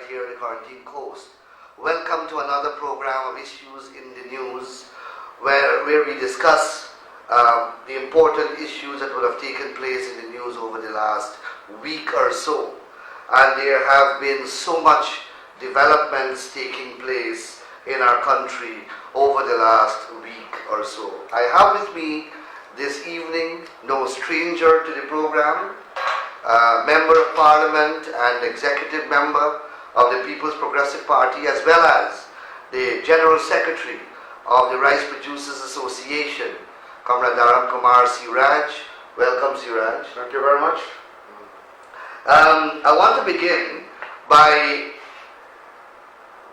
right here in the Quarantine Coast. Welcome to another program of Issues in the News, where we discuss the important issues that would have taken place in the news over the last week or so. And there have been so much developments taking place in our country over the last week or so. I have with me this evening, no stranger to the program, Member of Parliament and Executive Member of the People's Progressive Party, as well as the General Secretary of the Rice Producers Association, Comrade Dharam Kumar Siraj. Welcome, Siraj. Thank you very much. I want to begin by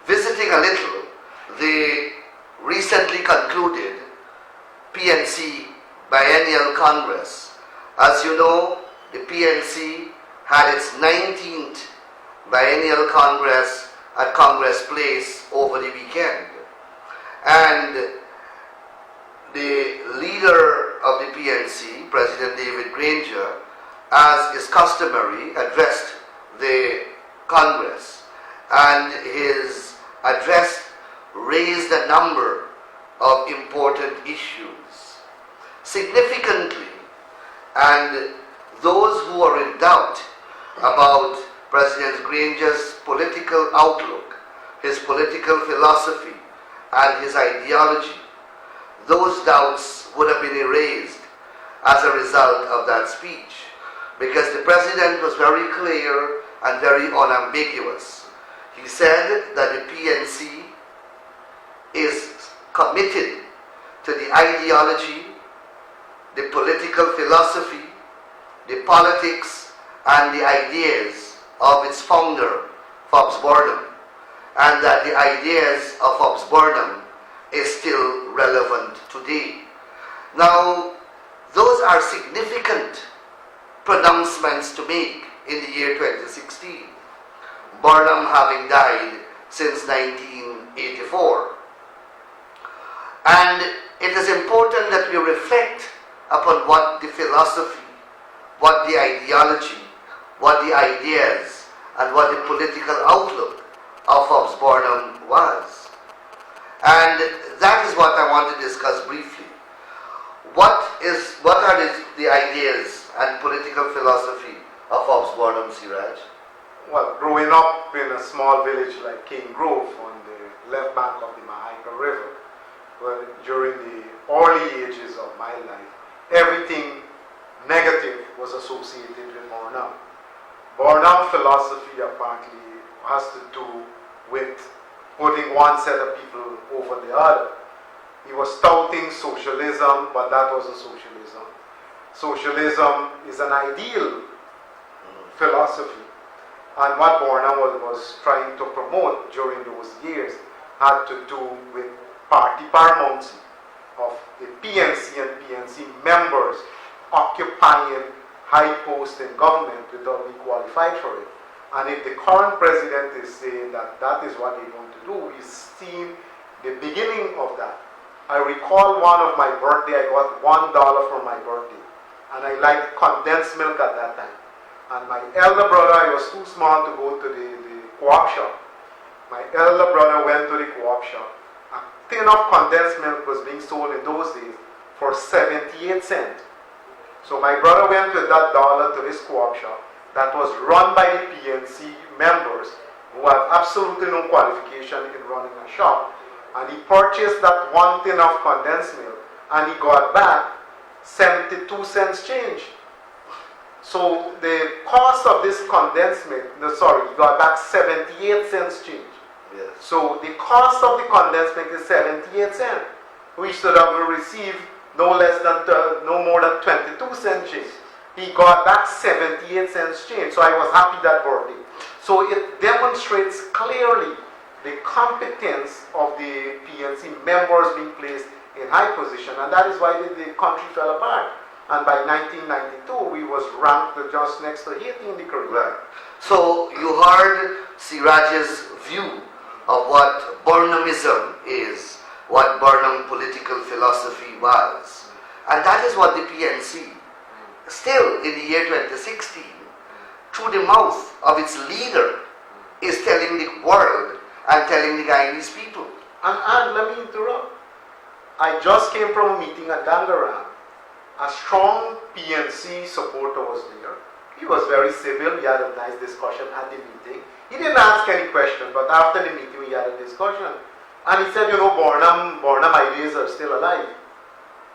visiting a little the recently concluded PNC Biennial Congress. As you know, the PNC had its 19th Biennial Congress at Congress Place over the weekend. And the leader of the PNC, President David Granger, as is customary, addressed the Congress. And his address raised a number of important issues. Significantly, and those who are in doubt about President Granger's political outlook, his political philosophy, and his ideology, those doubts would have been erased as a result of that speech, because the President was very clear and very unambiguous. He said that the PNC is committed to the ideology, the political philosophy, the politics, and the ideas of its founder, Fobbs Burnham, and that the ideas of Fobbs Burnham is still relevant today. Now, those are significant pronouncements to make in the year 2016, Burnham having died since 1984. And it is important that we reflect upon what the philosophy, what the ideology, what the ideas, and what the political outlook of Fobbs Burnham was. And that is what I want to discuss briefly. What are the ideas and political philosophy of Fobbs Burnham, Siraj? Well, growing up in a small village like King Grove on the left bank of the Mahaika River, well, during the early ages of my life, everything negative was associated with Burnham. Burnham's philosophy apparently has to do with putting one set of people over the other. He was touting socialism, but that wasn't socialism. Socialism is an ideal philosophy. And what Burnham was trying to promote during those years had to do with party paramountcy of the PNC and PNC members occupying high posts in government without being qualified for it. And if the current president is saying that that is what they want to do, we've seen the beginning of that. I recall one of my birthday, I got $1 for my birthday. And I liked condensed milk at that time. And my elder brother, he was too small to go to the co-op shop. My elder brother went to the co-op shop. A tin of condensed milk was being sold in those days for 78 cents. So my brother went with that dollar to this co-op shop that was run by the PNC members who have absolutely no qualification in running a shop. And he purchased that one tin of condensed milk and he got back 72 cents change. So the cost of this condensed milk, he got back 78 cents change. Yes. So the cost of the condensed milk is 78 cents. We should have received no more than 22 cents change. He got back 78 cents change. So I was happy that birthday. So it demonstrates clearly the competence of the PNC members being placed in high position, and that is why the country fell apart. And by 1992, we was ranked just next to Haiti in the Caribbean. Right. So you heard Siraj's view of what Burnhamism is, what Burnham political philosophy was. And that is what the PNC, still in the year 2016, through the mouth of its leader, is telling the world and telling the Guyanese people. And let me interrupt. I just came from a meeting at Dangarang. A strong PNC supporter was there. He was very civil. We had a nice discussion at the meeting. He didn't ask any question, but after the meeting we had a discussion. And he said, you know, Bornam ideas are still alive.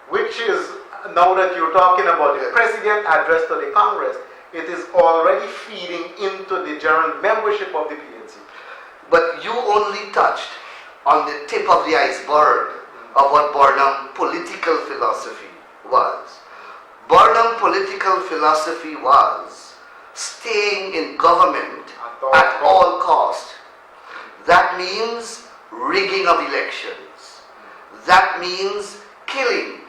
Which is, now that you're talking about the president address to the Congress, it is already feeding into the general membership of the PNC. But you only touched on the tip of the iceberg of what Bornam political philosophy was. Bornam political philosophy was staying in government at all cost. That means rigging of elections. That means killing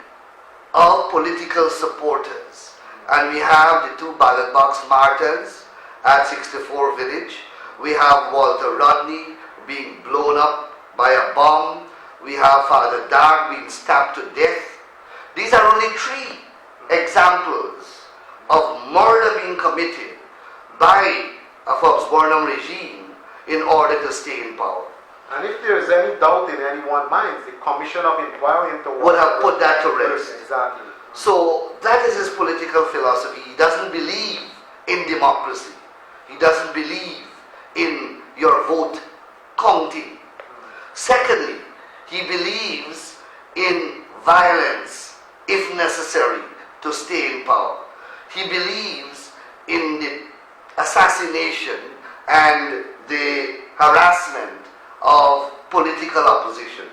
of political supporters. And we have the two ballot box martyrs at 64 Village. We have Walter Rodney being blown up by a bomb. We have Father Dark being stabbed to death. These are only three examples of murder being committed by a Forbes Bornam regime in order to stay in power. And if there is any doubt in anyone's mind, the Commission of Inquiry into would have put that to rest. Exactly. So that is his political philosophy. He doesn't believe in democracy. He doesn't believe in your vote counting. Secondly, he believes in violence if necessary to stay in power. He believes in the assassination and the harassment of political opposition.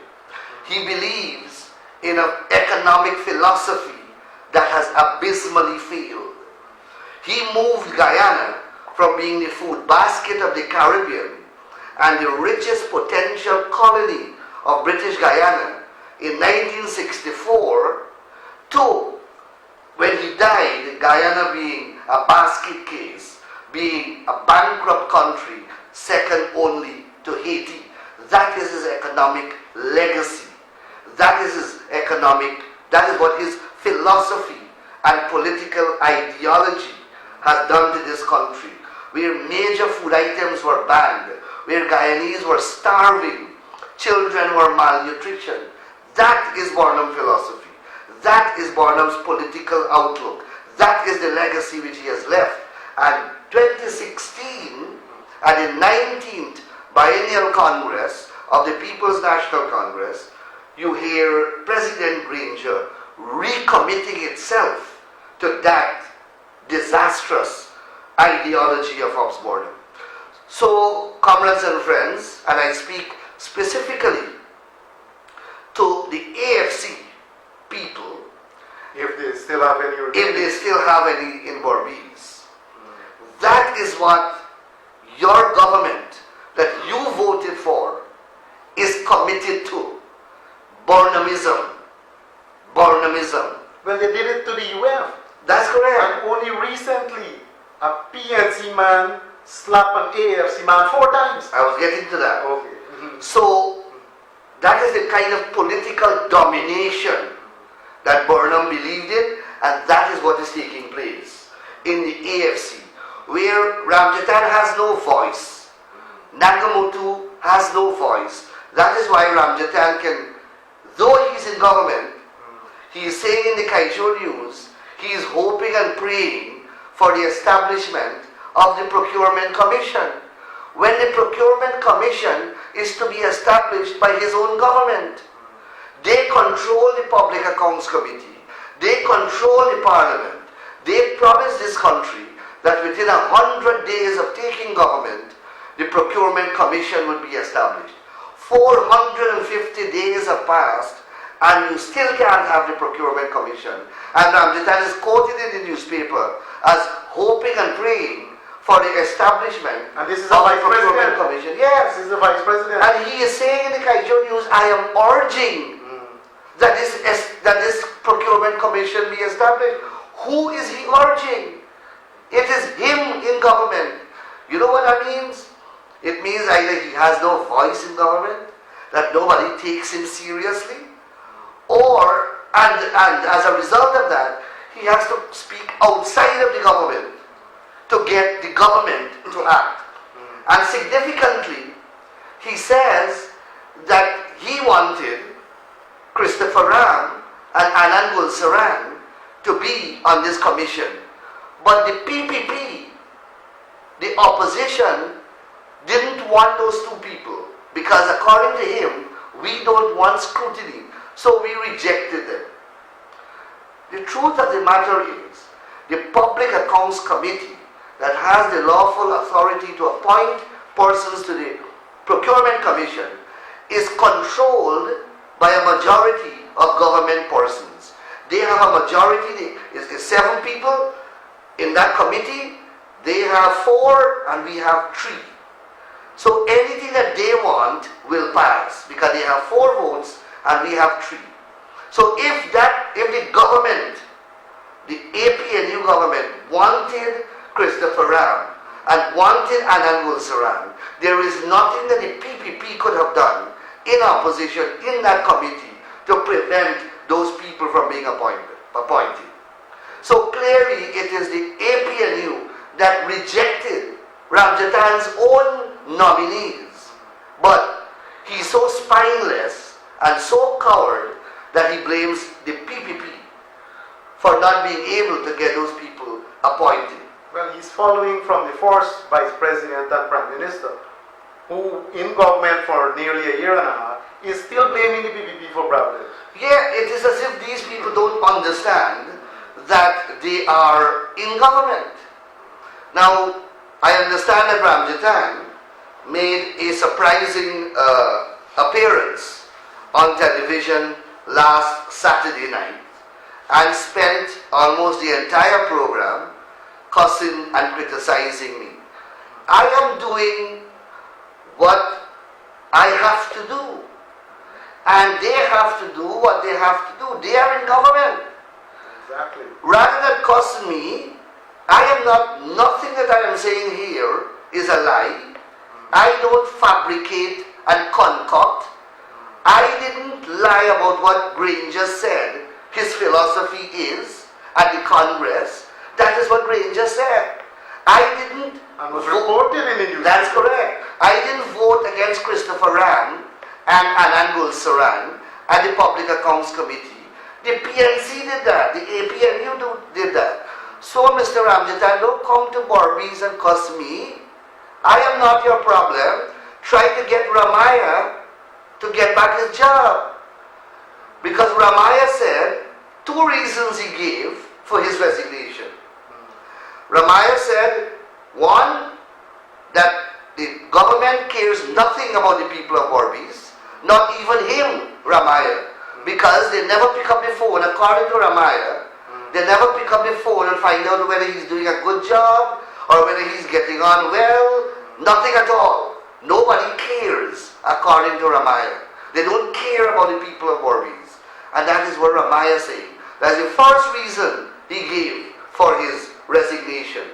He believes in an economic philosophy that has abysmally failed. He moved Guyana from being the food basket of the Caribbean and the richest potential colony of British Guyana in 1964 to, when he died, Guyana being a basket case, being a bankrupt country, second only to Haiti. That is his economic legacy. That is what his philosophy and political ideology has done to this country, where major food items were banned, where Guyanese were starving, children were malnutrition. That is Bornam philosophy. That is Bornam's political outlook. That is the legacy which he has left. And 2016, at the 19th Biennial Congress of the People's National Congress, you hear President Granger recommitting itself to that disastrous ideology of Forbes Bornam. So, comrades and friends, and I speak specifically to the AFC people, if they still have any in Berbice, that is what your government that you voted for is committed to. Bornamism. Well, they did it to the UF. That's correct. And only recently, a PNC man slapped an AFC man 4 times. I was getting to that. Okay. So, that is the kind of political domination that Bornam believed in, and that is what is taking place in the AFC, where Ramjatan has no voice. Nagamotu has no voice. That is why Ramjatan can, though he is in government, he is saying in the Kaichur News, he is hoping and praying for the establishment of the Procurement Commission. When the Procurement Commission is to be established by his own government. They control the Public Accounts Committee. They control the Parliament. They promised this country that within 100 days of taking government, the Procurement Commission would be established. 450 days have passed, and you still can't have the Procurement Commission. And Ramjatan is quoted in the newspaper as hoping and praying for the establishment and this is of the Procurement Commission. Yes. This is the Vice President. And he is saying in the Kaichur News, I am urging that this Procurement Commission be established. Who is he urging? It is him in government. You know what that means? It means either he has no voice in government, that nobody takes him seriously, or, and as a result of that, he has to speak outside of the government to get the government to act. And significantly, he says that he wanted Christopher Ram and Anand Gulsaran to be on this commission. But the PPP, the opposition, didn't want those two people because according to him, we don't want scrutiny. So we rejected them. The truth of the matter is, the Public Accounts Committee that has the lawful authority to appoint persons to the Procurement Commission is controlled by a majority of government persons. They have a majority, it's 7 people in that committee. They have 4 and we have 3. So anything that they want will pass because they have 4 votes and we have 3. So if the government, the APNU government wanted Christopher Ram and wanted Anand Gulsaran, there is nothing that the PPP could have done in opposition in that committee to prevent those people from being appointed. So clearly it is the APNU that rejected Ramjatan's own nominees. But he's so spineless and so coward that he blames the PPP for not being able to get those people appointed. Well, he's following from the first Vice President and Prime Minister, who in government for nearly a year and a half is still blaming the PPP for problems. Yeah, it is as if these people don't understand that they are in government. Now, I understand that Ramjatan made a surprising appearance on television last Saturday night and spent almost the entire program cussing and criticizing me. I am doing what I have to do, and they have to do what they have to do. They are in government. Exactly. Rather than cuss me, nothing that I am saying here is a lie. I don't fabricate and concoct. I didn't lie about what Granger said his philosophy is at the Congress. That is what Granger said. I didn't And was reported in the news. That's correct. I didn't vote against Christopher Ram and Anand Gulsaran at the Public Accounts Committee. The PNC did that. The APNU did that. So, Mr. Ramjatan, don't come to Barbies and cuss me. I am not your problem. Try to get Ramaya to get back his job. Because Ramaya said 2 reasons he gave for his resignation. Ramaya said, 1, that the government cares nothing about the people of Barbies, not even him, Ramaya, because they never pick up the phone. According to Ramaya, they never pick up the phone and find out whether he's doing a good job or whether he's getting on well. Nothing at all. Nobody cares, according to Ramaya. They don't care about the people of Barbies. And that is what Ramaya is saying. That's the first reason he gave for his resignation.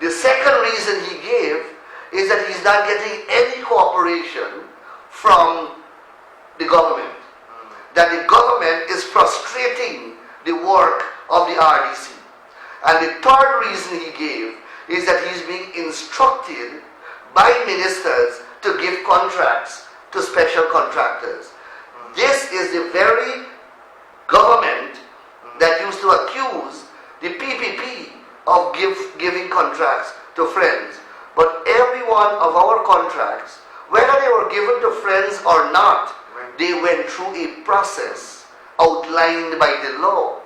The second reason he gave is that he's not getting any cooperation from the government. That the government is frustrating the work of the RDC. And the third reason he gave is that he's being instructed by ministers to give contracts to special contractors. This is the very government that used to accuse the PPP of giving contracts to friends. But every one of our contracts, whether they were given to friends or not, they went through a process outlined by the law.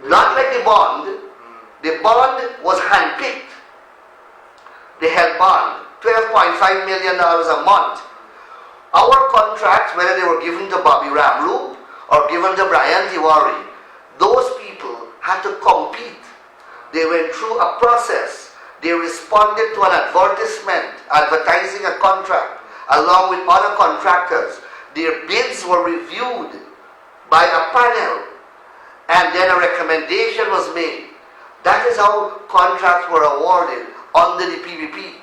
Not like the bond. The bond was handpicked. The head bond, $12.5 million a month. Our contracts, whether they were given to Bobby Ramloop or given to Brian Tiwari, those people had to compete. They went through a process. They responded to an advertisement advertising a contract along with other contractors. Their bids were reviewed by a panel and then a recommendation was made. That is how contracts were awarded under the PPP.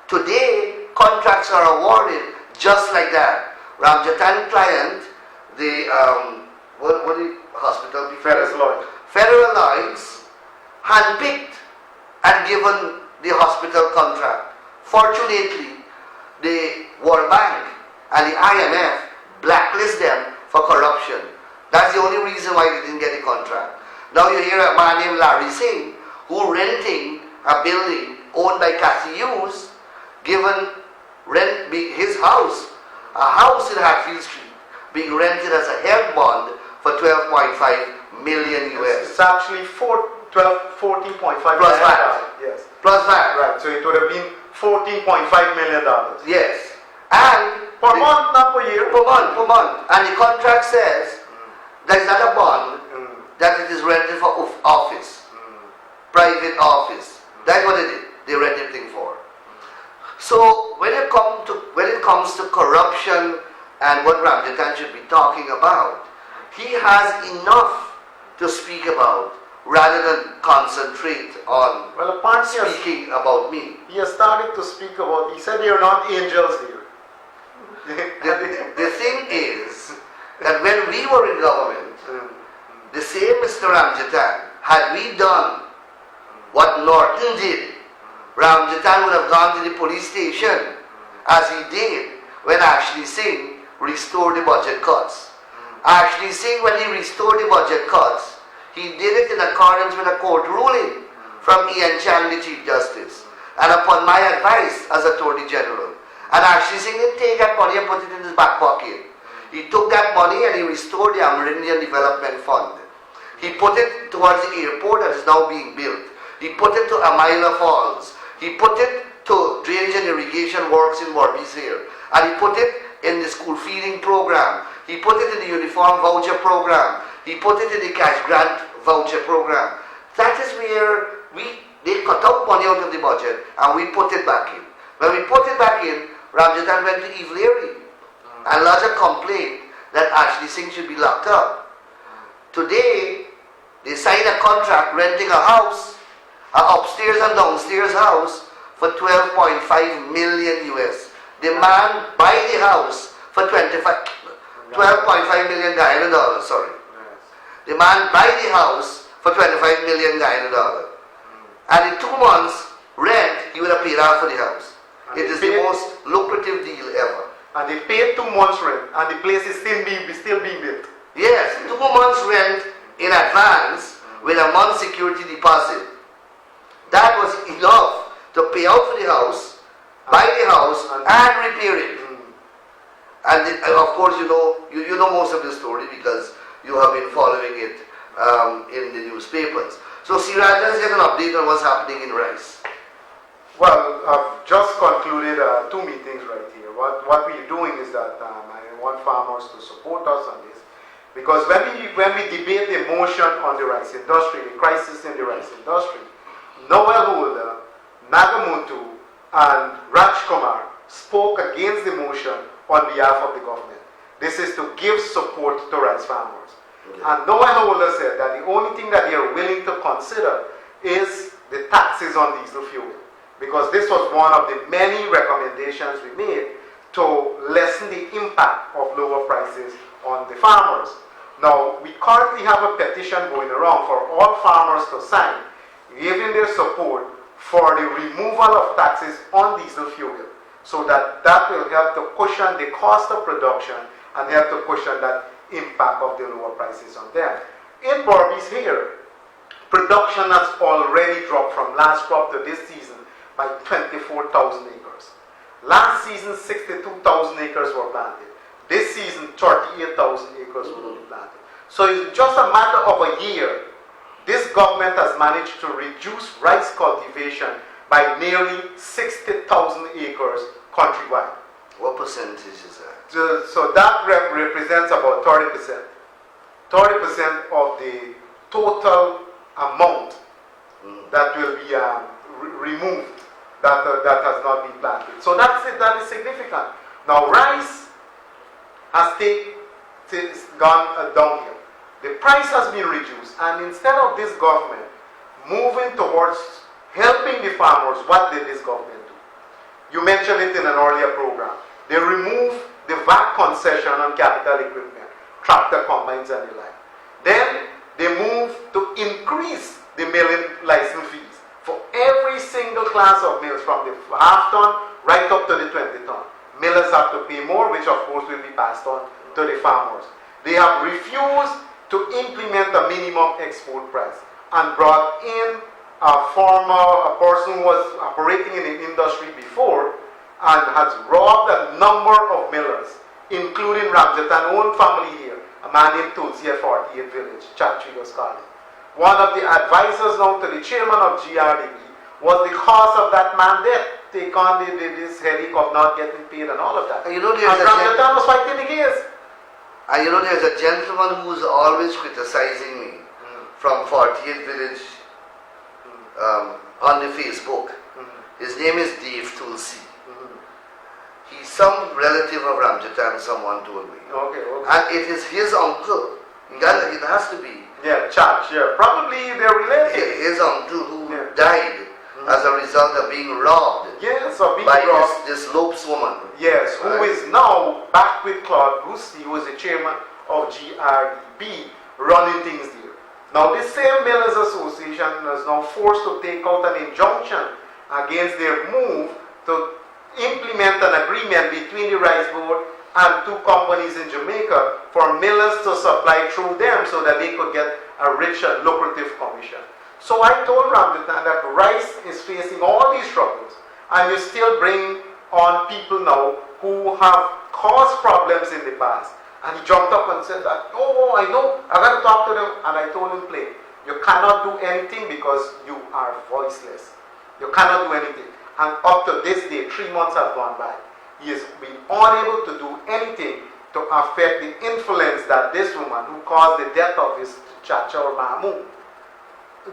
Today, contracts are awarded just like that. Ramjatan client, the hospital? Federal Lloyd's handpicked and given the hospital contract for Fortunately, the World Bank and the IMF blacklist them for corruption. That's the only reason why they didn't get the contract. Now you hear a man named Larry Singh who renting a building owned by Cassie Hughes, given rent his house, a house in Hatfield Street, being rented as a health bond for 12.5 million US. It's actually 14.5 Plus million VAT. dollars. Yes. Plus that. Right. So it would have been $14.5 million. Yes. And Per month, not per year. per month. And the contract says that is not a bond, that it is rented for office, private office. That's what they rent everything for. So when it comes to corruption and what Ramjatan should be talking about, he has enough to speak about rather than concentrate on Well, apparently speaking about me. he has started to speak about, he said you're not angels here. The thing is that when we were in government, the same Mr. Ramjatan, had we done what Norton did, Ramjatan would have gone to the police station as he did when Ashley Singh restored the budget cuts. Ashley Singh, when he restored the budget cuts, he did it in accordance with a court ruling from Ian Chan, the Chief Justice, and upon my advice as Attorney General. And Ashley Singh didn't take that money and put it in his back pocket. He took that money and he restored the Amerindian Development Fund. He put it towards the airport that is now being built. He put it to Amila Falls. He put it to drainage and irrigation works in Warby's here. And he put it in the school feeding program. He put it in the uniform voucher program. He put it in the cash grant voucher program. That is where they cut out money out of the budget and we put it back in. When we put it back in, Ramjatan went to Eve Leary and lodged a complaint that Ashley Singh should be locked up. Today, they signed a contract renting a house, an upstairs and downstairs house, for 12.5 million US. The man buy the house for 12.5 million Guyana dollars, sorry. The man buy the house for 25 million Guyana dollars. And in 2 months rent, he would have paid half for the house. It is the most lucrative deal ever. And they paid 2 months rent, and the place is still being built. Yes, 2 months rent in advance with a month's security deposit. That was enough to pay out for the house, buy the house, and repair it. And of course, you know most of the story because you have been following it in the newspapers. So Siraj, let's get an update on what's happening in rice. Well, I've just concluded 2 meetings right here. What we're doing is that I want farmers to support us on this, because when we debate the motion on the rice industry, the crisis in the rice industry, Noel Holder, Nagamutu, and Raj Kumar spoke against the motion on behalf of the government. This is to give support to rice farmers. Okay. And Noel Holder said that the only thing that they are willing to consider is the taxes on diesel fuel, because this was one of the many recommendations we made to lessen the impact of lower prices on the farmers. Now, we currently have a petition going around for all farmers to sign, giving their support for the removal of taxes on diesel fuel, so that will help to cushion the cost of production and help to cushion that impact of the lower prices on them. In Berbice here, production has already dropped from last crop to this season by 24,000 acres. Last season, 62,000 acres were planted. This season, 38,000 acres will be planted. So it's just a matter of a year. This government has managed to reduce rice cultivation by nearly 60,000 acres countrywide. What percentage is that? So that represents about 30%. 30% of the total amount that will be removed that has not been planted. So that is significant. Now rice has gone downhill. The price has been reduced, and instead of this government moving towards helping the farmers, what did this government do? You mentioned it in an earlier program. They removed the VAT concession on capital equipment, tractor combines and the like. Then they moved to increase the milling license fees for every single class of mills, from the half ton right up to the 20 ton, millers have to pay more, which of course will be passed on to the farmers. They have refused to implement a minimum export price and brought in a person who was operating in the industry before and has robbed a number of millers, including Ramjatan own family here, a man named Tulsi at 48 Village, Chantrigas College. One of the advisors now to the chairman of GRDB was the cause of that man death. Take on this headache of not getting paid and all of that. And you know, and Ramjatan was fighting the case. And you know, there's a gentleman who's always criticizing me from 48 Village on the Facebook. His name is Dave Tulsi. He's some relative of Ramjatan, someone told me. Okay. And it is his uncle. It has to be. Yeah, Church, yeah. Probably they're related. His uncle who died as a result of being robbed Yes, of being by robbed. this Lopes woman. Yes, who is now back with Claude Brucey, who is the chairman of GRDB, running things there. Now, this same Millers Association is now forced to take out an injunction against their move to implement an agreement between the Rice Board and two companies in Jamaica for millers to supply through them so that they could get a rich and lucrative commission. So I told Ramjatan that Rice is facing all these troubles, and you still bring on people now who have caused problems in the past. And he jumped up and said that, oh, I know, I got to talk to them. And I told him plain, you cannot do anything because you are voiceless. You cannot do anything. And up to this day, 3 months have gone by. He has been unable to do anything to affect the influence that this woman who caused the death of his Chacha or Mahmoud,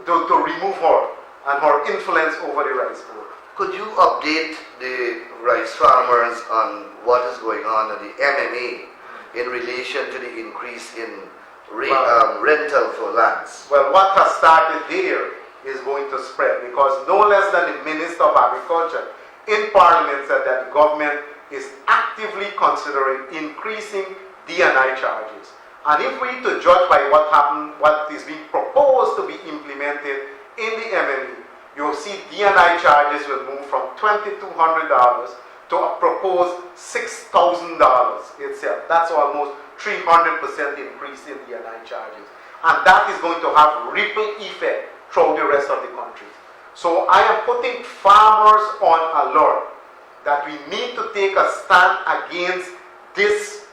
to remove her and her influence over the Rice Board. Could you update the rice farmers on what is going on at the MMA in relation to the increase in rental for lands? Well, what has started there is going to spread, because no less than the Minister of Agriculture in Parliament said that the government is actively considering increasing D&I charges. And if we to judge by what is being proposed to be implemented in the MME, you'll see D&I charges will move from $2,200 to a proposed $6,000 itself. That's almost 300% increase in D&I charges. And that is going to have ripple effect throughout the rest of the country. So I am putting farmers on alert that we need to take a stand against this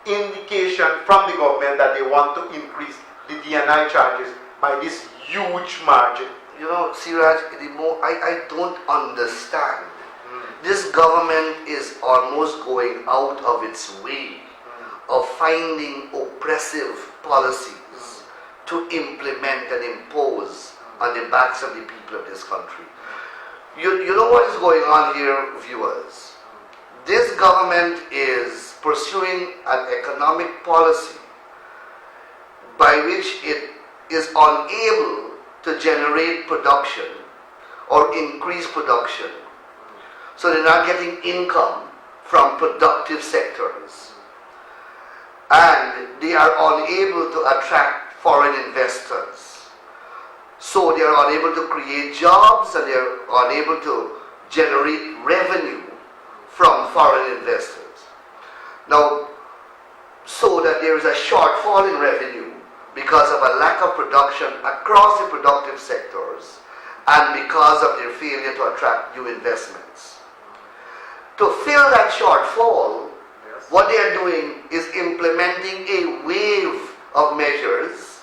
indication from the government that they want to increase the D&I charges by this huge margin. You know, Siraj, I don't understand. This government is almost going out of its way of finding oppressive policies to implement and impose on the backs of the people of this country. You know what is going on here, viewers? This government is pursuing an economic policy by which it is unable to generate production or increase production. So they're not getting income from productive sectors. And they are unable to attract foreign investors. So they are unable to create jobs, and they are unable to generate revenue from foreign investors. Now, so that there is a shortfall in revenue because of a lack of production across the productive sectors and because of their failure to attract new investments. To fill that shortfall, what they are doing is implementing a wave of measures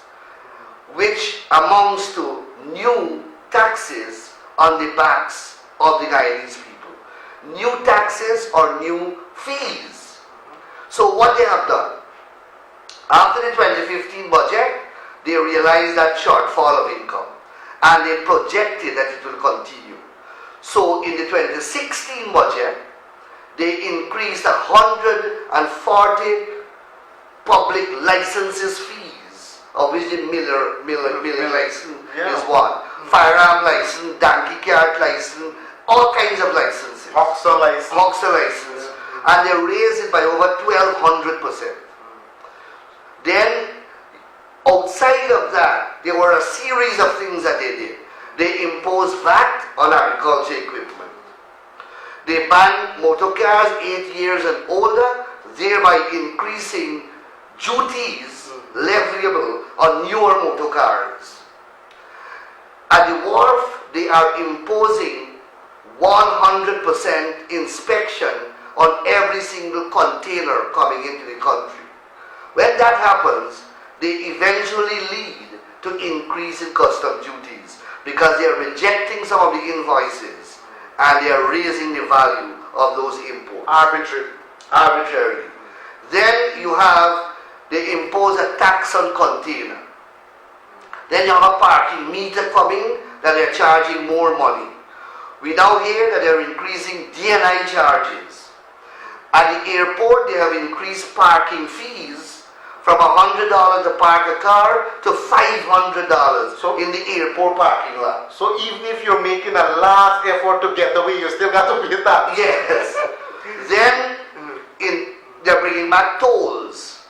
which amounts to new taxes on the backs of the Guyanese people. New taxes or new fees. So what they have done, after the 2015 budget, they realized that shortfall of income and they projected that it will continue. So in the 2016 budget, they increased 140 public licenses fees, of which the milling license is one. Firearm license, donkey cart license, all kinds of licenses. Hoxer license. And they raised it by over 1,200%. Then, outside of that, there were a series of things that they did. They impose VAT on agriculture equipment. They ban motor cars 8 years and older, thereby increasing duties leviable on newer motor cars. At the wharf, they are imposing 100% inspection on every single container coming into the country. When that happens, they eventually lead to increase in custom duties because they are rejecting some of the invoices and they are raising the value of those imports. Arbitrarily. Then you have, they impose a tax on container. Then you have a parking meter coming that they're charging more money. We now hear that they're increasing D&I charges. At the airport, they have increased parking fees from $100 to park a car to $500 in the airport parking lot. So even if you're making a last effort to get away, you still got to pay tax. Yes. Then they're bringing back tolls.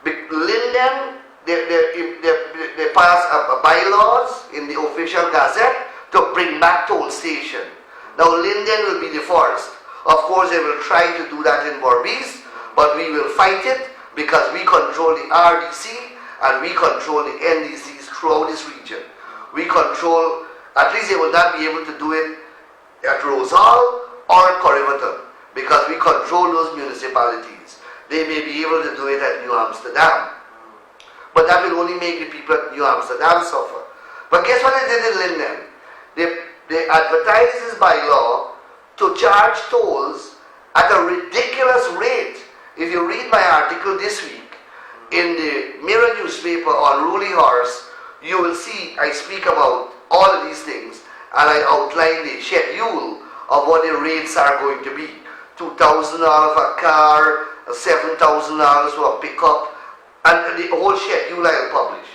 Linden, they pass bylaws in the official gazette to bring back toll station. Now Linden will be the first. Of course, they will try to do that in Berbice, but we will fight it because we control the RDC and we control the NDCs throughout this region. We control, at least they will not be able to do it at Rosal or at Corriverton because we control those municipalities. They may be able to do it at New Amsterdam, but that will only make the people at New Amsterdam suffer. But guess what they did in Linden? They advertised this bylaw to charge tolls at a ridiculous rate. If you read my article this week in the Mirror newspaper on Ruley Horse, you will see I speak about all of these things and I outline the schedule of what the rates are going to be. $2,000 for a car, $7,000 for a pickup, and the whole schedule I will publish.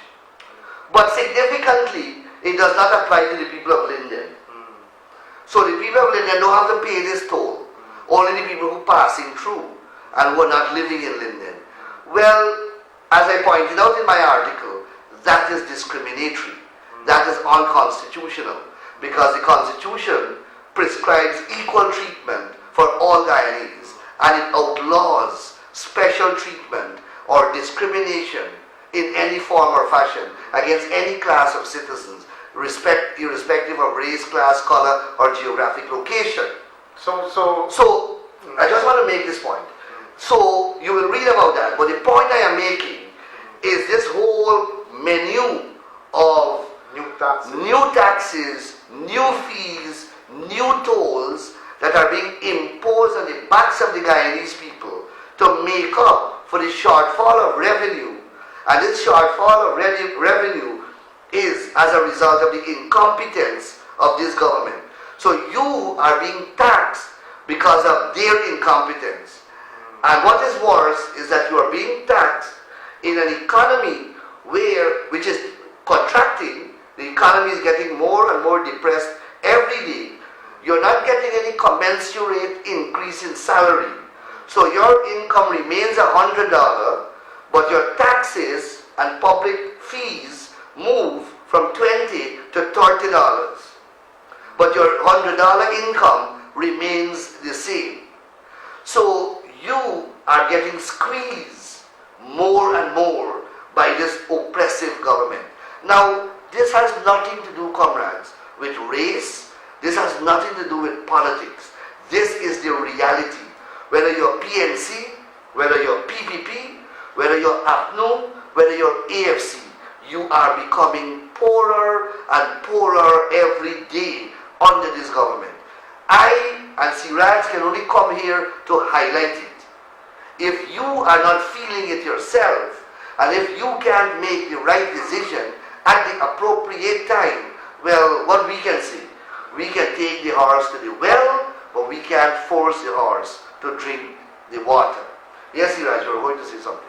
But significantly, it does not apply to the people of Linden. So the people of Linden don't have to pay this toll. Only the people who are passing through and who are not living in Linden. Well, as I pointed out in my article, that is discriminatory. That is unconstitutional because the Constitution prescribes equal treatment for all Guyanese and it outlaws special treatment or discrimination in any form or fashion against any class of citizens, irrespective of race, class, color, or geographic location. So I just want to make this point. So you will read about that, but the point I am making is this whole menu of new taxes, new fees, new tolls that are being imposed on the backs of the Guyanese people to make up for the shortfall of revenue. And this shortfall of revenue is as a result of the incompetence of this government. So you are being taxed because of their incompetence. And what is worse is that you are being taxed in an economy which is contracting. The economy is getting more and more depressed every day. You're not getting any commensurate increase in salary. So your income remains $100, but your taxes and public fees move from $20 to $30. But your $100 income remains the same. So you are getting squeezed more and more by this oppressive government. Now, this has nothing to do, comrades, with race. This has nothing to do with politics. This is the reality. Whether you're PNC, whether you're PPP, whether you're APNU, whether you're AFC, you are becoming poorer and poorer every day under this government. I and Siraj can only come here to highlight it. If you are not feeling it yourself, and if you can't make the right decision at the appropriate time, well, what we can say, we can take the horse to the well, but we can't force the horse to drink the water. Yes, Siraj, you were going to say something.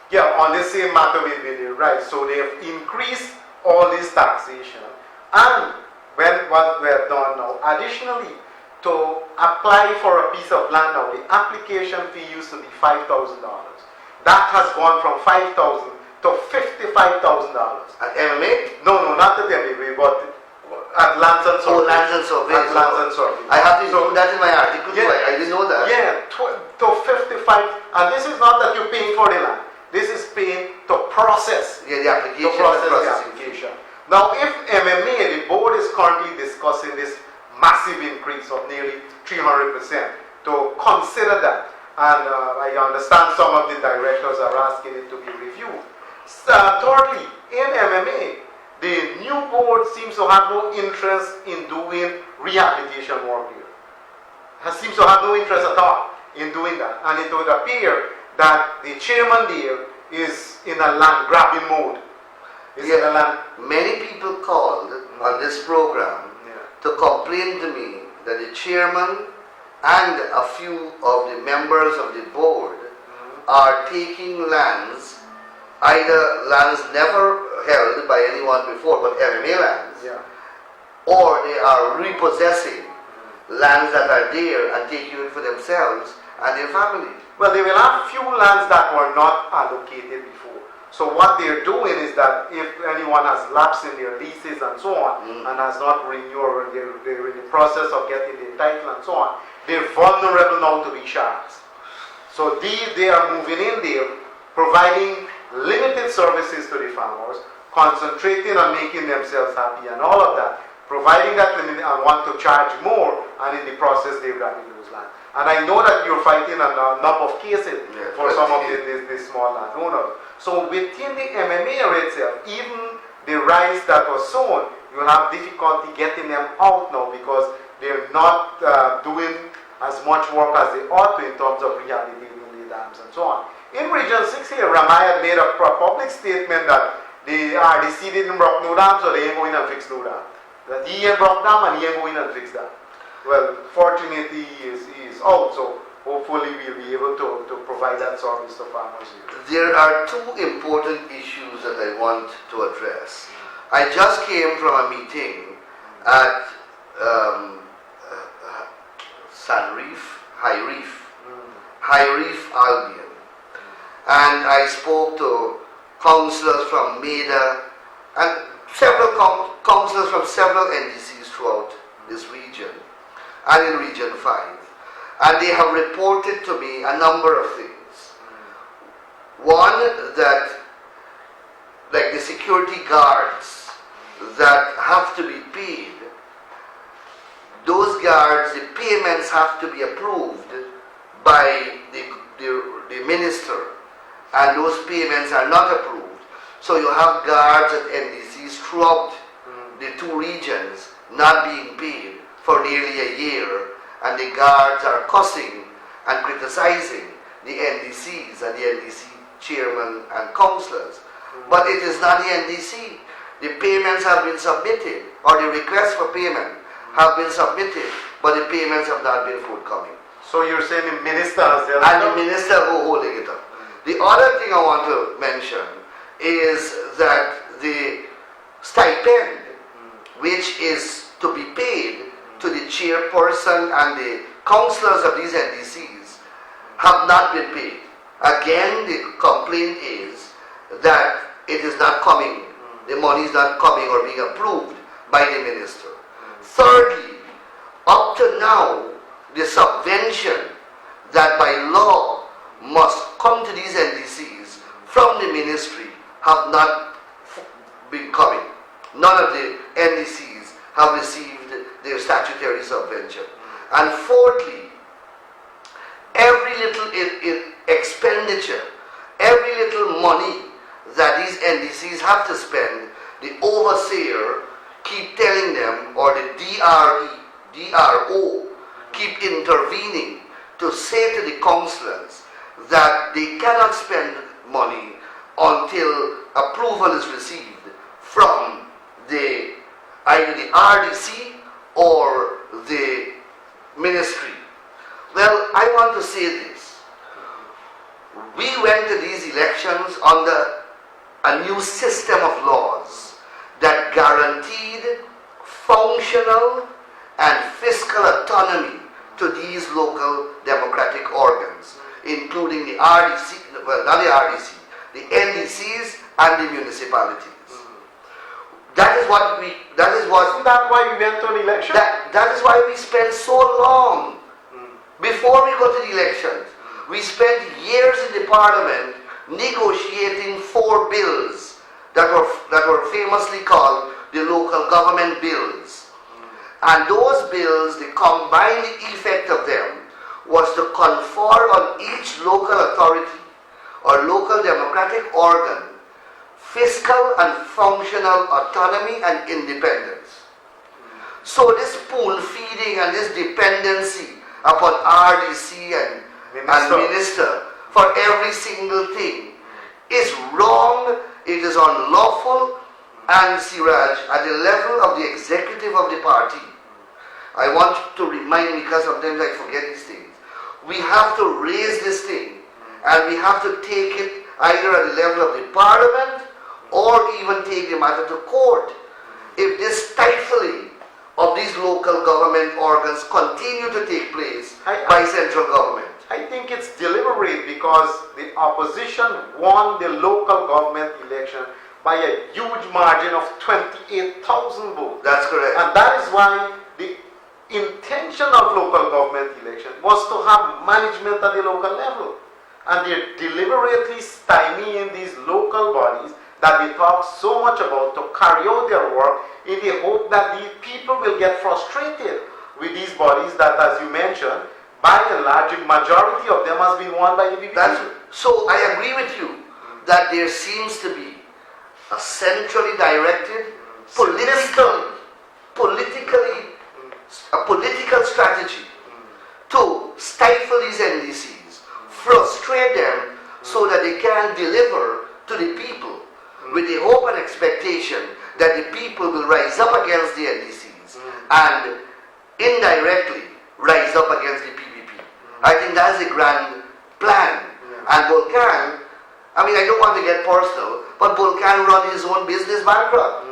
Yeah, on the same matter with the right. So they have increased all this taxation. And when what we have done now, additionally, to apply for a piece of land now, the application fee used to be $5,000. That has gone from $5,000 to $55,000. At MMA? No, not at MMA, but At lands and Oh, surveys. lands and surveys. At lands and surveys. I have to So- include that in my article too. Yeah. I didn't know that. Yeah, to 55, and this is not that you're paying for the land. This is paying to process, Yeah, the application. to process the processing. application. Now, if MMA, the board is currently discussing this massive increase of nearly 300%, to consider that, and I understand some of the directors are asking it to be reviewed. Thirdly, in MMA, the new board seems to have no interest in doing rehabilitation work here. Seems to have no interest at all in doing that. And it would appear that the chairman there is in a land grabbing mode. Is in a land. Many people called on this program to complain to me that the chairman and a few of the members of the board are taking lands, either lands never held by anyone before, but MMA lands, Yeah. or they are repossessing lands that are there and taking it for themselves and their family. Well, they will have few lands that were not allocated before. So what they're doing is that if anyone has lapsed in their leases and so on, and has not renewed, or they're in the process of getting the title and so on, they're vulnerable now to be sharks. So they are moving in there, providing limited services to the farmers, concentrating on making themselves happy and all of that, providing that limit and want to charge more, and in the process they're grabbing those lands. And I know that you're fighting a number of cases for some of the small landowners. So within the MMA area itself, even the rice that was sown, you'll have difficulty getting them out now because they're not doing as much work as they ought to in terms of rehabilitating the dams and so on. In Region 6 here, Ramai had made a public statement that the RDC didn't block no dam, so they ain't going and fix no dam. That he ain't block dam and he ain't going and fix that. Well, fortunately he is out, so hopefully we'll be able to provide that service to farmers here. There are two important issues that I want to address. I just came from a meeting at High Reef, Albion, and I spoke to councillors from MEDA and several councillors from several NDCs throughout this region and in Region 5. And they have reported to me a number of things. One, that like the security guards that have to be paid, those guards, the payments have to be approved by the minister, and those payments are not approved. So you have guards at NDCs throughout the two regions not being paid for nearly a year, and the guards are cussing and criticizing the NDCs and the NDC chairman and councillors. But it is not the NDC. The payments have been submitted, or the requests for payment have been submitted, but the payments have not been forthcoming. So you're saying the minister has held And it up? the minister who holding it up. The other thing I want to mention is that the stipend, which is to be paid to the chairperson and the councillors of these NDCs, have not been paid. Again, the complaint is that it is not coming, the money is not coming or being approved by the minister. Thirdly, up to now, the subvention that by law must come to these NDCs from the ministry have not been coming. None of the NDCs have received their statutory subvention. And fourthly, every little expenditure, every little money that these NDCs have to spend, the overseer keep telling them, or the DRO keep intervening to say to the councillors that they cannot spend money until approval is received from either the RDC or the ministry. Well, I want to say this. We went to these elections under a new system of laws that guaranteed functional and fiscal autonomy to these local democratic organs, including the RDC, well, not the RDC, the NDCs and the municipalities. That Isn't that why we went to an election? that is why we spend so long before we go to the elections. We spent years in the parliament negotiating 4 bills that were famously called the local government bills. And those bills, the combined effect of them was to confer on each local authority or local democratic organ fiscal and functional autonomy and independence. So this spoon feeding and this dependency upon RDC and minister for every single thing is wrong, it is unlawful, and Siraj, at the level of the executive of the party, I want to remind me, because sometimes I forget these things, we have to raise this thing and we have to take it either at the level of the parliament or even take the matter to court. If this stifling of these local government organs continue to take place by central government. I think it's deliberate because the opposition won the local government election by a huge margin of 28,000 votes. That's correct. And that is why the intention of local government election was to have management at the local level. And they're deliberately stymieing these local bodies that they talk so much about to carry out their work in the hope that the people will get frustrated with these bodies that, as you mentioned, by and large, the majority of them has been won by the PPP. So I agree with you that there seems to be a centrally directed political strategy to stifle these NDCs, frustrate them so that they can deliver to the people with the hope and expectation that the people will rise up against the NDCs and indirectly rise up against the PPP. I think that's a grand plan. And Volcan, I mean, I don't want to get personal, but Volcan run his own business bankrupt.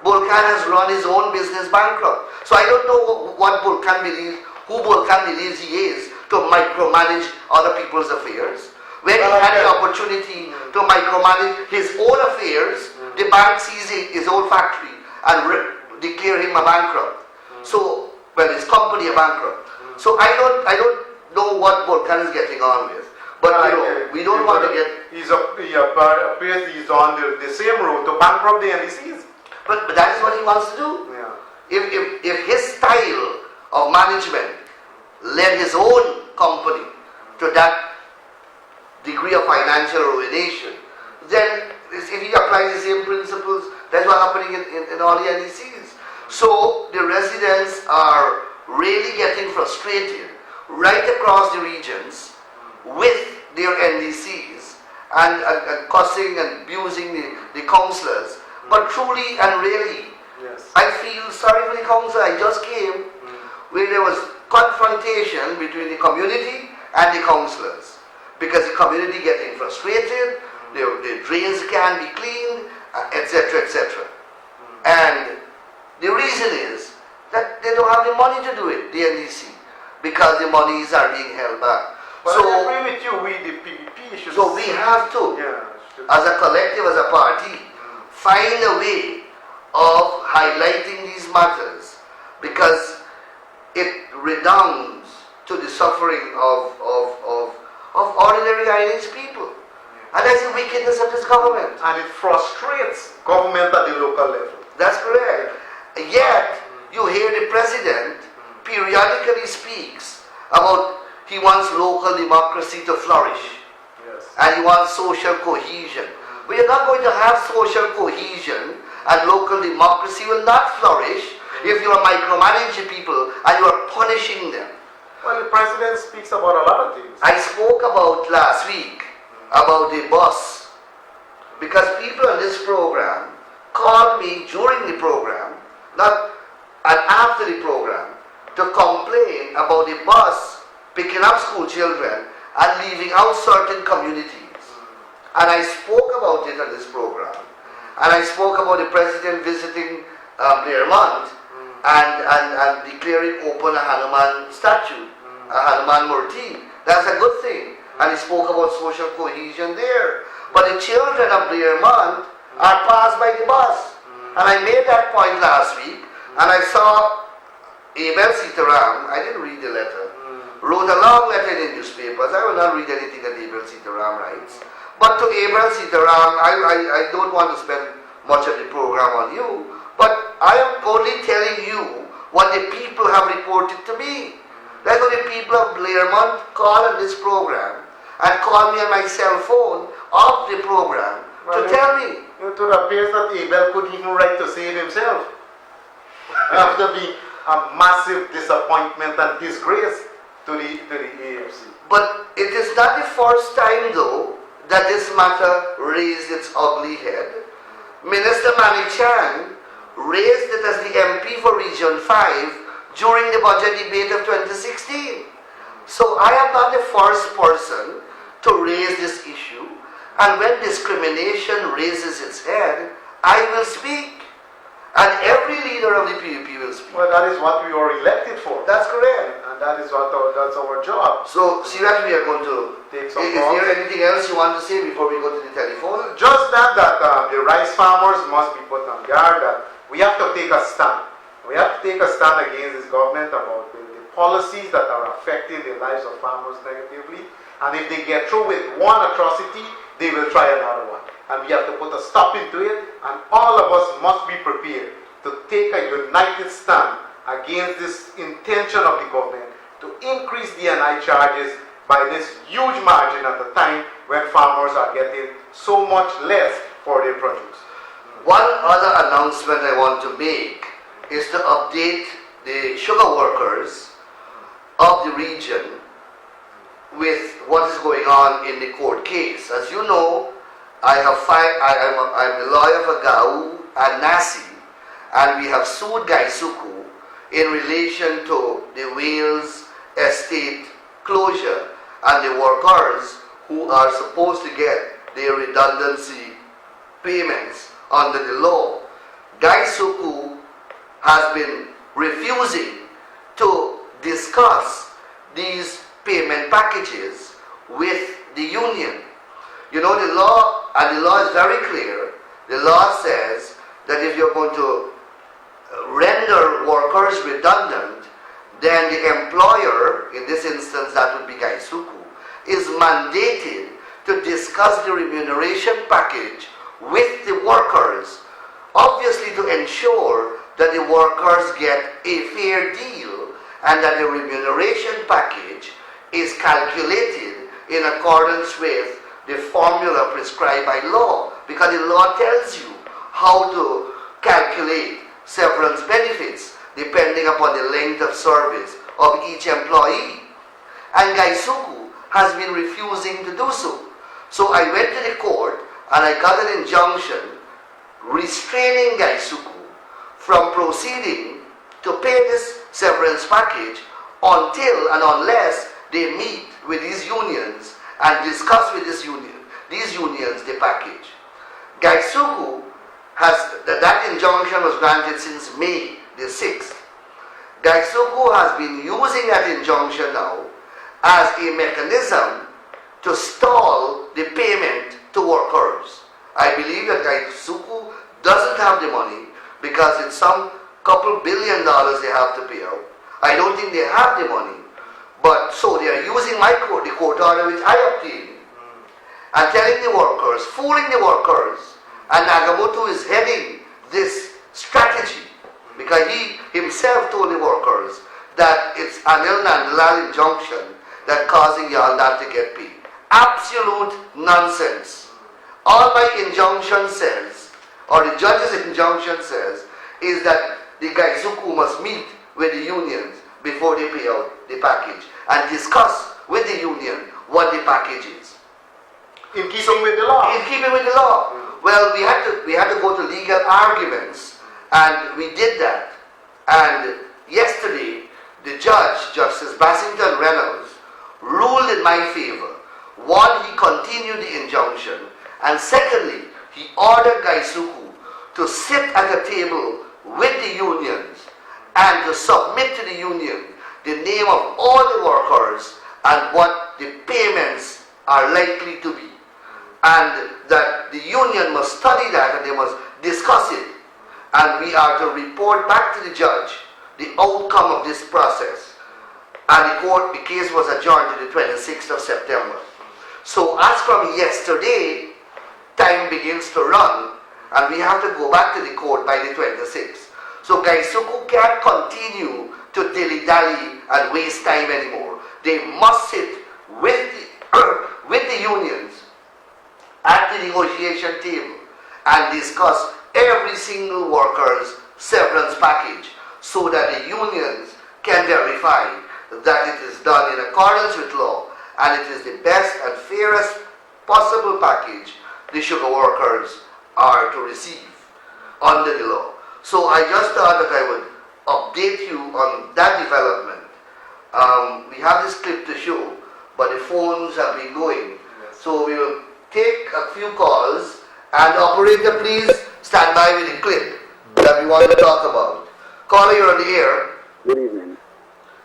Volcan has run his own business bankrupt. So I don't know what Volcan believes, who Volcan believes he is to micromanage other people's affairs. When he had the opportunity to micromanage his own affairs, the bank sees his own factory and declare him a bankrupt. So, well, his company a bankrupt. So I don't know what Volcan is getting on with. But we don't want to get... He appears he's on the same road to bankrupt the NDCs. But that is what he wants to do. If his style of management led his own company to that degree of financial ruination, then if he applies the same principles, that's what's happening in all the NDCs. So the residents are really getting frustrated right across the regions with their NDCs and cussing and abusing the councillors. But truly and really, I feel sorry for the council. I just came where there was confrontation between the community and the councillors because the community getting frustrated, the drains can't be cleaned, etc., etc. And the reason is that they don't have the money to do it, the NDC, because the monies are being held back. But I agree with you, the PPP should... So we have to, as a collective, as a party, find a way of highlighting these matters because it redounds to the suffering of ordinary Irish people. And that's the wickedness of this government. And it frustrates government at the local level. That's correct. Yet, you hear the president periodically speaks about he wants local democracy to flourish. And he wants social cohesion. We are not going to have social cohesion and local democracy will not flourish if you are micromanaging people and you are punishing them. Well, the president speaks about a lot of things. I spoke about last week about the bus because people on this program called me during the program, not and after the program, to complain about the bus picking up school children and leaving out certain communities. And I spoke about it on this program. And I spoke about the president visiting Claremont and declaring open a Hanuman statue, a Hanuman Murti. That's a good thing. And he spoke about social cohesion there. But the children of Claremont are passed by the bus. And I made that point last week, and I saw Abel Sitaram, I didn't read the letter, wrote a long letter in the newspapers. I will not read anything that Abel Sitaram writes. But to Abel Sitaram, I don't want to spend much of the program on you, but I am only telling you what the people have reported to me. Like when the people of Blairmont call on this program and call me on my cell phone off the program to tell me. It appears that Abel couldn't even write to save himself. After being a massive disappointment and disgrace to the AFC. But it is not the first time though that this matter raised its ugly head. Minister Manny Chan raised it as the MP for Region 5 during the budget debate of 2016. So I am not the first person to raise this issue, and when discrimination raises its head, I will speak. And every leader of the PUP will speak. Well, that is what we are elected for. That's correct. And that is that's our job. So, Siraj, we are going to take some Is there anything else you want to say before we go to the telephone? Just that the rice farmers must be put on guard, that we have to take a stand. We have to take a stand against this government about the policies that are affecting the lives of farmers negatively. And if they get through with one atrocity, they will try another one. And we have to put a stop into it, and all of us must be prepared to take a united stand against this intention of the government to increase DNI charges by this huge margin at a time when farmers are getting so much less for their produce. One other announcement I want to make is to update the sugar workers of the region with what is going on in the court case. As you know, I'm the lawyer for Gau and Nasi, and we have sued Gaisuku in relation to the Wales estate closure and the workers who are supposed to get their redundancy payments under the law. Gaisuku has been refusing to discuss these payment packages with the union. You know, the law, and the law is very clear. The law says that if you're going to render workers redundant, then the employer, in this instance that would be Gaisuku, is mandated to discuss the remuneration package with the workers, obviously to ensure that the workers get a fair deal and that the remuneration package is calculated in accordance with the formula prescribed by law, because the law tells you how to calculate severance benefits depending upon the length of service of each employee. And Gaisuku has been refusing to do so. So I went to the court and I got an injunction restraining Gaisuku from proceeding to pay this severance package until and unless they meet with these unions and discuss with these unions the package. Gaisuku has, that injunction was granted since May the 6th. Gaisuku has been using that injunction now as a mechanism to stall the payment to workers. I believe that Gaisuku doesn't have the money because it's some couple $2 billion they have to pay out. I don't think they have the money. But so they are using my court, the court order which I obtained, and telling the workers, fooling the workers, and Nagamoto is heading this strategy because he himself told the workers that it's Anil Nandlal injunction that causing y'all not to get paid. Absolute nonsense. All my injunction says, or the judge's injunction says, is that the Gaisuku must meet with the unions before they pay out the package and discuss with the union what the package is. In keeping with the law. In keeping with the law. Well, we had to go to legal arguments, and we did that. And yesterday, the judge, Justice Bassington Reynolds, ruled in my favor. One, he continued the injunction, and secondly, he ordered Gaisuku to sit at a table with the unions and to submit to the union the name of all the workers and what the payments are likely to be. And that the union must study that and they must discuss it. and we are to report back to the judge the outcome of this process. And the case was adjourned to the 26th of September. So as from yesterday, time begins to run, and we have to go back to the court by the 26th. So Gaisuku can't continue to dilly-dally and waste time anymore. They must sit with the unions at the negotiation table and discuss every single worker's severance package so that the unions can verify that it is done in accordance with law and it is the best and fairest possible package the sugar workers are to receive under the law. So I just thought that I would update you on that development. We have this clip to show, but the phones have been going. So we will take a few calls, and operator, please stand by with the clip that we want to talk about. Caller, you're on the air. Good evening.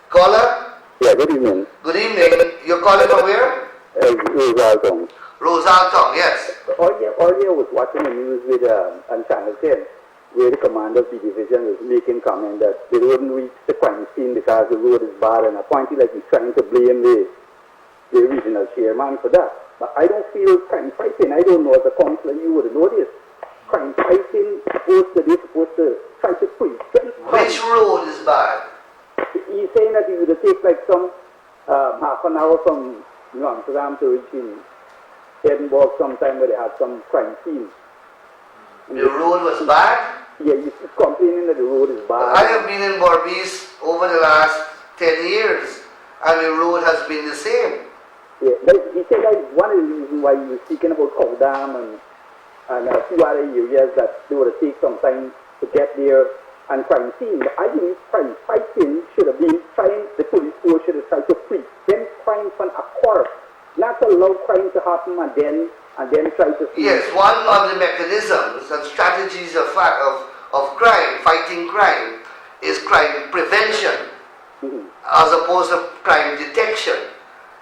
Caller? Yeah, good evening. Good evening. You're calling from where? Rosalton. Rosalton, yes. Earlier I was watching the news with on Channel 10, where the commander of the division was making comment that they wouldn't reach the crime scene because the road is bad, and apparently like he's trying to blame the regional chairman for that. But I don't feel crime fighting. I don't know, as a councillor you would know this. Crime fighting supposed to try to prevent crime. Which road is bad? He's saying that he would take like some half an hour from Amsterdam to reach in Edinburgh sometime where they had some crime scene. The road was bad? Yeah, he's complaining that the road is bad. I have been in Berbice over the last 10 years, and the road has been the same. Yeah, but he said that one of the reasons why he was speaking about Cowdam and a few other areas that they would take some time to get there and crime scene. But I believe crime fighting should have been the police force should have tried to prevent crime from occurring, not allow crime to happen and then try to see. Yes, one of the mechanisms and strategies of crime, fighting crime, is crime prevention as opposed to crime detection.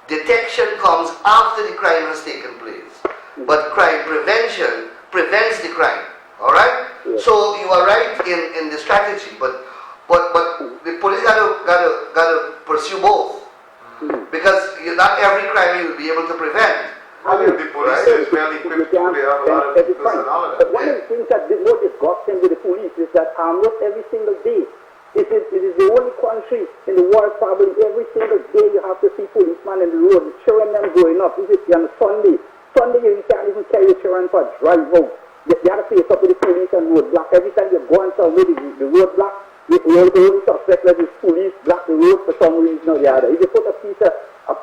Detection comes after the crime has taken place, but crime prevention prevents the crime. All right. Yes. So you are right in the strategy, but the police got to pursue both because not every crime you will be able to prevent. The police is well equipped. They have a lot of personnel. But one of the things that what is got them with the police is that almost every single day, it is the only country in the world probably every single day you have to see policemen in the road, children them growing up. Is it on Sunday you can't even carry your children for a drive out. You have to face up with the police and roadblock. Every time you go on somewhere, the roadblock, the only suspect that is police block the road for some reason or the other. If you put a piece of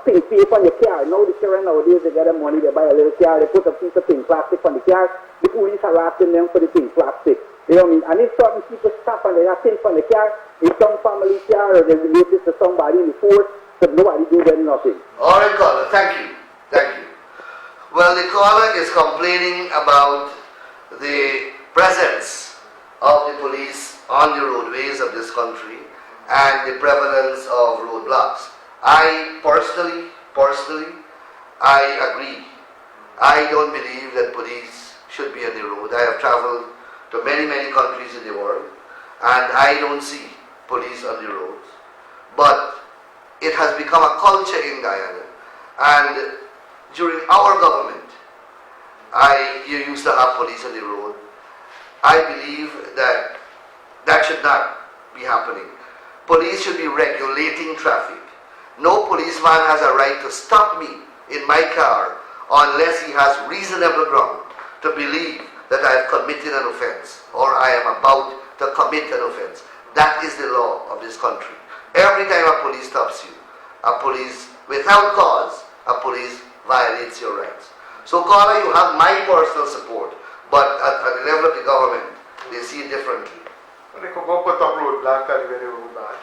pink paper on your car, now the children nowadays, they get the money, they buy a little car, they put a piece of pink plastic on the car, the police harassing them for the pink plastic. You know what I mean? And if certain people stop and they have things on the car, it's some family car or they relate this to somebody in the force, but nobody do them nothing. All right, caller. Thank you. Thank you. Well, the caller is complaining about the presence of the police on the roadways of this country and the prevalence of roadblocks. I personally, I agree. I don't believe that police should be on the road. I have traveled to many countries in the world, and I don't see police on the roads. But it has become a culture in Guyana, and during our government, you used to have police on the road. I believe that that should not be happening. Police should be regulating traffic. No policeman has a right to stop me in my car unless he has reasonable ground to believe that I have committed an offense or I am about to commit an offense. That is the law of this country. Every time a police stops you, a police, without cause, a police violates your rights. So caller, you have my personal support, but at the level of the government, they see it differently. They could go put up roadblock and very road back.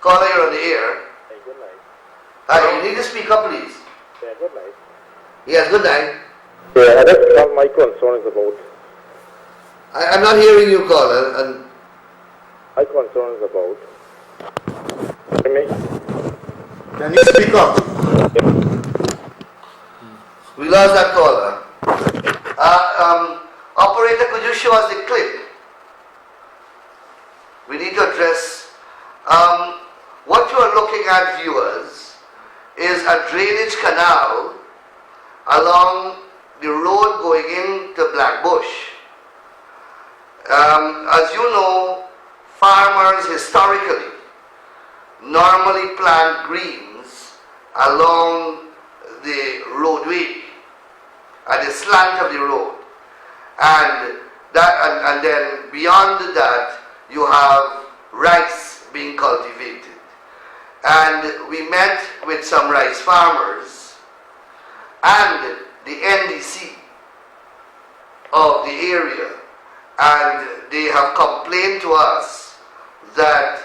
Caller, you're on the air. Hey, good night. You need to speak up, please. Yeah, good night. Yes, good night. Yeah, that's what my concern is about. I'm not hearing you, caller. And My concern is about. Can you speak up? we lost that caller. Operator, could you show us the clip is a drainage canal along the road going into Blackbush. As you know, farmers historically normally plant greens along the roadway, at the slant of the road, and then beyond that you have rice being cultivated. And we met with some rice farmers and the NDC of the area, and they have complained to us that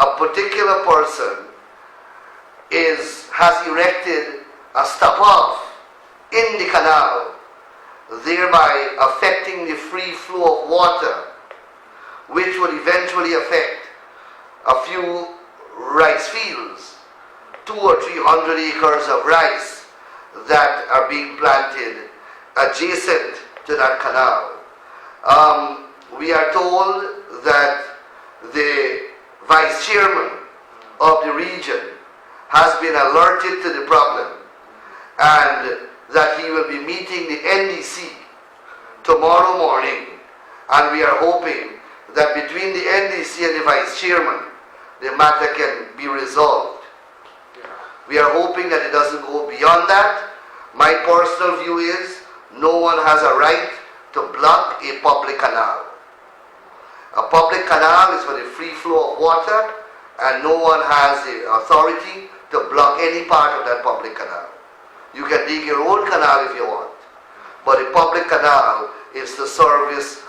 a particular person has erected a stop-off in the canal, thereby affecting the free flow of water, which would eventually affect a few rice fields, 200 or 300 acres of rice that are being planted adjacent to that canal. We are told that the vice chairman of the region has been alerted to the problem, and that he will be meeting the NDC tomorrow morning, and we are hoping that between the NDC and the vice chairman, the matter can be resolved. We are hoping that it doesn't go beyond that. My personal view is no one has a right to block a public canal. A public canal is for the free flow of water, and no one has the authority to block any part of that public canal. You can dig your own canal if you want, but a public canal is to service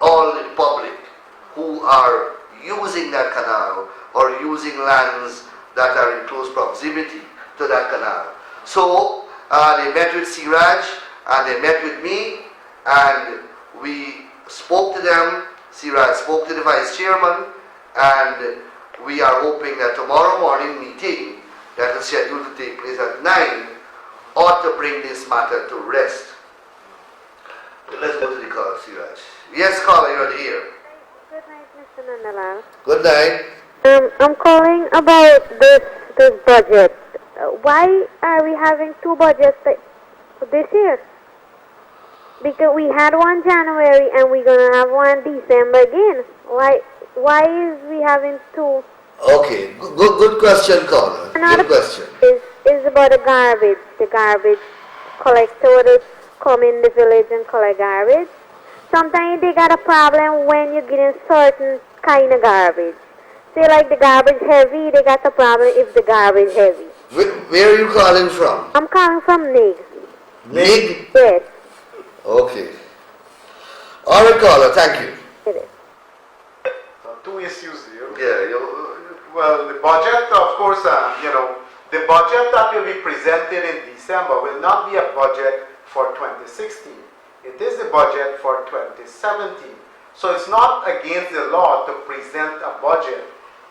all the public who are using that canal or using lands that are in close proximity to that canal. So they met with Siraj and they met with me, and we spoke to them. Siraj spoke to the vice chairman, and we are hoping that tomorrow morning meeting that is scheduled to take place at 9 ought to bring this matter to rest. Let's go to the call, Siraj. Yes, caller, you're here. Good night, Mr. Nandalal. Good night. I'm calling about this budget. Why are we having two budgets this year? Because we had one January and we're gonna have one December again. Why is we having two? Okay, good question, caller. Another Good question. is about the garbage. The garbage collector would come in the village and collect garbage. Sometimes they got a problem when you're getting certain kind of garbage. Say like the garbage heavy, they got a problem if the garbage heavy. Where are you calling from? I'm calling from NIG. Nig? Yes, Okay. All right, caller, thank you. it is. Two issues here. Yeah, Well, the budget, of course, the budget that will be presented in December will not be a budget for 2016. It is the budget for 2017. So it's not against the law to present a budget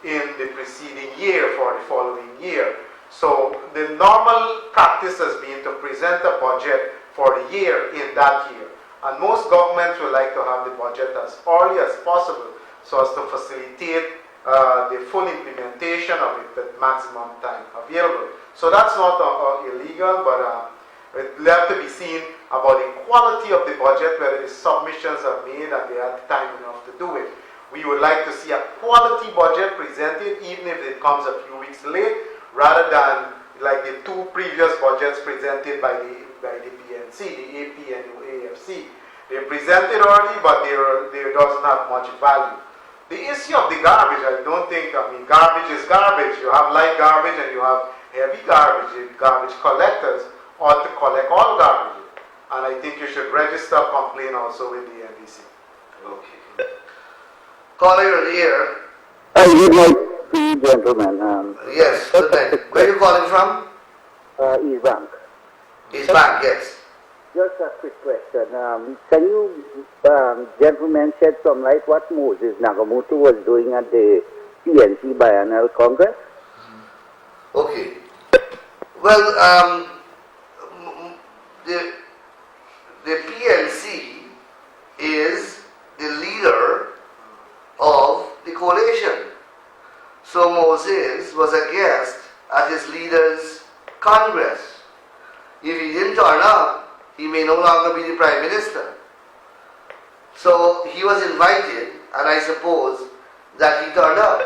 in the preceding year for the following year. So the normal practice has been to present a budget for the year in that year. And most governments would like to have the budget as early as possible so as to facilitate the full implementation of it at maximum time available. So that's not illegal, but it will have to be seen about the quality of the budget, whether the submissions are made and they had time enough to do it. We would like to see a quality budget presented, even if it comes a few weeks late, rather than like the two previous budgets presented by the PNC, the AP and the AFC. They presented early, but they doesn't have much value. The issue of the garbage, garbage is garbage. You have light garbage and you have heavy garbage. The garbage collectors ought to collect all garbage. And I think you should register a complaint also with the NDC. Okay. Caller, you're here. Good night, gentlemen. Yes, good night. Where are you calling from? East Bank. East Bank, yes. Just a quick question. Can you, gentlemen, shed some light what Moses Nagamoto was doing at the PNC Biennial Congress? Okay. Well, the PNC is the leader of the coalition. So Moses was a guest at his leader's Congress. If he didn't turn up, he may no longer be the Prime Minister. So he was invited, and I suppose that he turned up.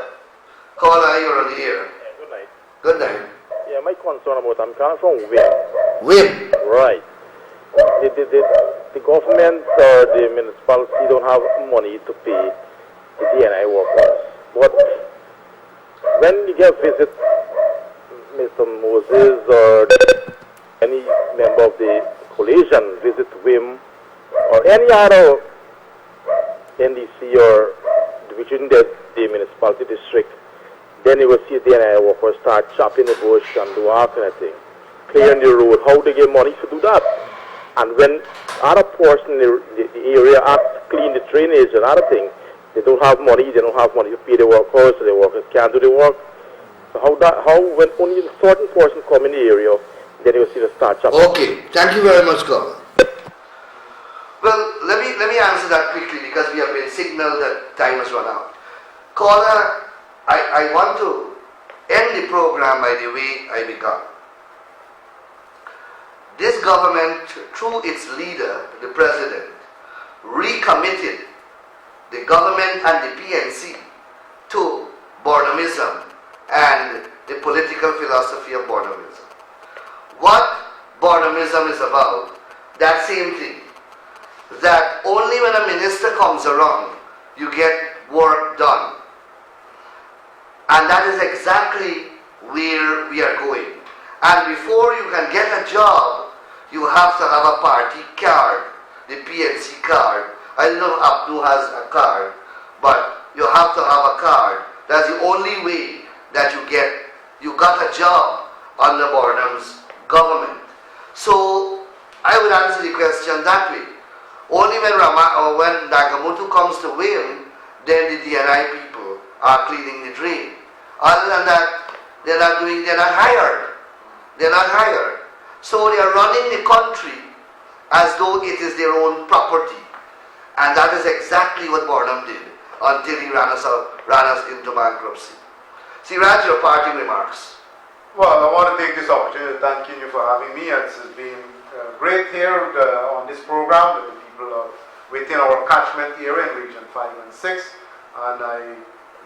Caller, you're on the air. Yeah, good night. Good night. Yeah, my concern about I'm coming from Wim. Wim. Right. The government or the municipality don't have money to pay the DNI workers. But when you get visit Mr. Moses or any member of the coalition visit Wim or any other NDC or within the municipality district, then you will see DNI workers start chopping the bush and do all kind of thing, clearing the road. How they get money to do that? And when other portion in the area ask to clean the drainage and other things, they don't have money. They don't have money to pay the workers, so the workers can't do the work. So how when only a certain person come in the area, then you will see the start chopping. Okay, thank you very much, caller. Well, let me answer that quickly because we have been signaled that time has run out. Caller, I want to end the program by the way I began. This government, through its leader, the president, recommitted the government and the PNC to Bornamism and the political philosophy of Bornamism. What Bornamism is about, that same thing, that only when a minister comes around, you get work done. And that is exactly where we are going. And before you can get a job, you have to have a party card, the PNC card. I don't know if Abdu has a card, but you have to have a card. That's the only way that you got a job under Bornham's government. So I would answer the question that way. Only when Nagamutu comes to Wim, then the DNI people are cleaning the drain. Other than that, they're not hired. They're not hired. So they are running the country as though it is their own property. And that is exactly what Bornham did until he ran us into bankruptcy. Siraj, your parting remarks. Well, I want to take this opportunity to thank you for having me. It's been great here on this program with the people within our catchment area in Region 5 and 6. And I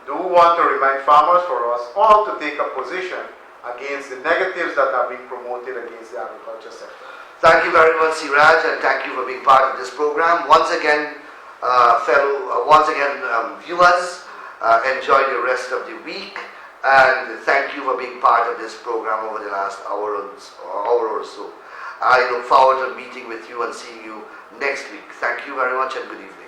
do want to remind farmers for us all to take a position against the negatives that are being promoted against the agriculture sector. Thank you very much, Siraj, and thank you for being part of this program. Once again, viewers, enjoy the rest of the week, and thank you for being part of this program over the last hour or so. I look forward to meeting with you and seeing you next week. Thank you very much and good evening.